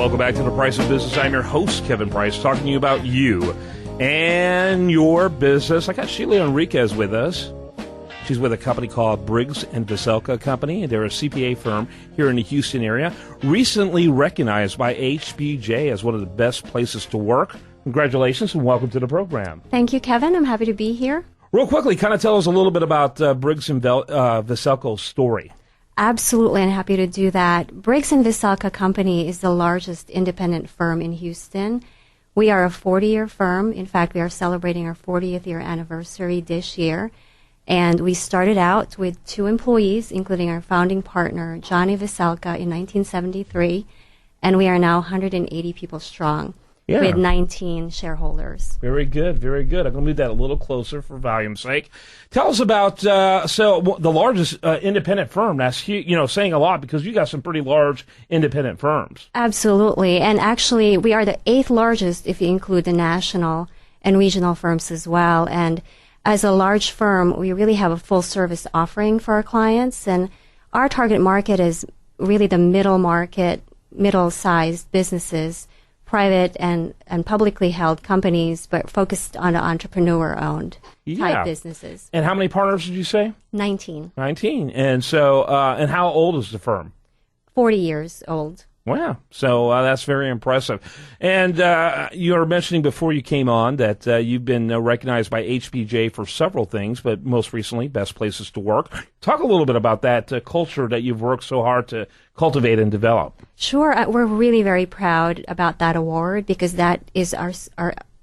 Welcome back to The Price of Business. I'm your host, Kevin Price, talking to you about you and your business. I got Sheila Enriquez with us. She's with a company called Briggs & Veselka Company. They're a CPA firm here in the Houston area, recently recognized by HBJ as one of the best places to work. Congratulations and welcome to the program. Thank you, Kevin. I'm happy to be here. Real quickly, kind of tell us a little bit about Briggs & Veselka's story. Absolutely, I'm happy to do that. Briggs & Veselka Company is the largest independent firm in Houston. We are a 40-year firm. In fact, we are celebrating our 40th year anniversary this year. And we started out with 2 employees, including our founding partner, Johnny Veselka, in 1973. And we are now 180 people strong with 19 shareholders. Very good, very good. I'm going to move that a little closer for volume's sake. Tell us about the largest independent firm. That's saying a lot because you got some pretty large independent firms. Absolutely. And actually, we are the 8th largest if you include the national and regional firms as well. And as a large firm, we really have a full service offering for our clients, and our target market is really the middle market, middle-sized businesses, private and publicly held companies, but focused on the entrepreneur-owned type businesses. And how many partners did you say? 19. 19. And so, and how old is the firm? 40 years old. Wow. So that's very impressive. And you were mentioning before you came on that you've been recognized by HBJ for several things, but most recently, Best Places to Work. Talk a little bit about that culture that you've worked so hard to cultivate and develop. Sure. We're really very proud about that award because that is our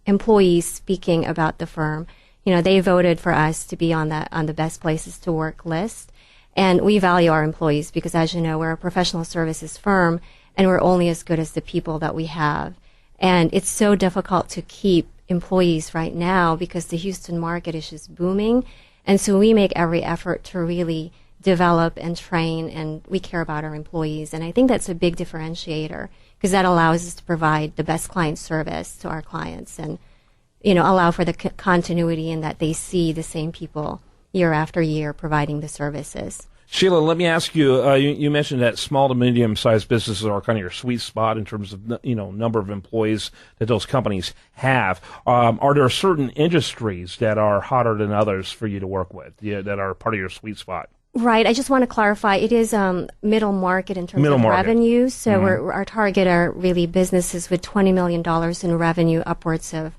employees speaking about the firm. You know, they voted for us to be on the Best Places to Work list. And we value our employees because, as you know, we're a professional services firm, and we're only as good as the people that we have. And it's so difficult to keep employees right now because the Houston market is just booming. And so we make every effort to really develop and train, and we care about our employees. And I think that's a big differentiator because that allows us to provide the best client service to our clients and, allow for the continuity in that they see the same people year after year providing the services. Sheila, let me ask you, you mentioned that small to medium-sized businesses are kind of your sweet spot in terms of, number of employees that those companies have. Are there certain industries that are hotter than others for you to work with, that are part of your sweet spot? Right. I just want to clarify. It is middle market in terms of revenue. So our target are really businesses with $20 million in revenue, upwards of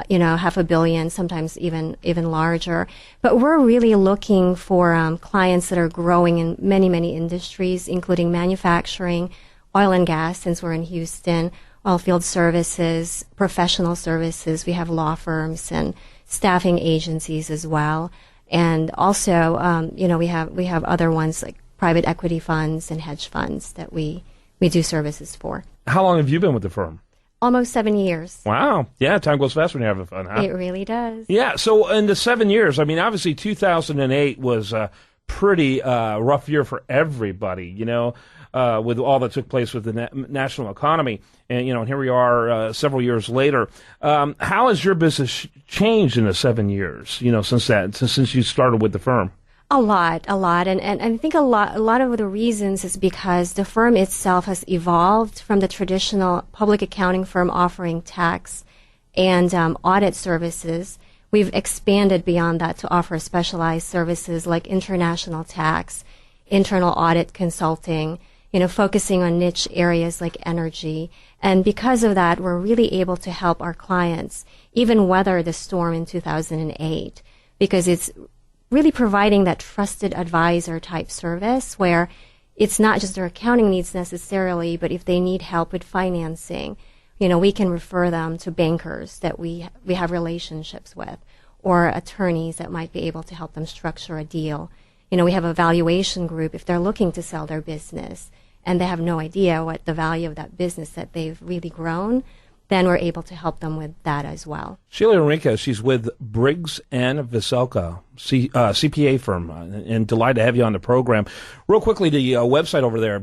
$500 million, sometimes even larger. But we're really looking for clients that are growing in many, many industries, including manufacturing, oil and gas, since we're in Houston, oil field services, professional services. We have law firms and staffing agencies as well. And also, we have other ones like private equity funds and hedge funds that we do services for. How long have you been with the firm? Almost 7 years. Wow. Yeah, time goes fast when you're having fun, huh? It really does. Yeah, so in the 7 years, obviously 2008 was a pretty rough year for everybody, with all that took place with the national economy. And, and here we are several years later. How has your business changed in the 7 years, since you started with the firm? A lot. And I think a lot of the reasons is because the firm itself has evolved from the traditional public accounting firm offering tax and audit services. We've expanded beyond that to offer specialized services like international tax, internal audit consulting, focusing on niche areas like energy. And because of that, we're really able to help our clients even weather the storm in 2008 because it's really providing that trusted advisor type service where it's not just their accounting needs necessarily, but if they need help with financing, we can refer them to bankers that we have relationships with or attorneys that might be able to help them structure a deal. We have a valuation group if they're looking to sell their business and they have no idea what the value of that business that they've really grown, then we're able to help them with that as well. Sheila Enriquez, she's with Briggs & Veselka, CPA firm, and delighted to have you on the program. Real quickly, the website over there,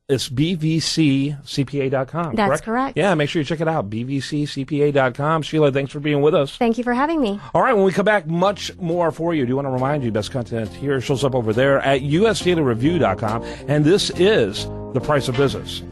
it's bvccpa.com. That's correct. Yeah, make sure you check it out, bvccpa.com. Sheila, thanks for being with us. Thank you for having me. All right, when we come back, much more for you. I do want to remind you, best content here shows up over there at usdailyreview.com, and this is The Price of Business.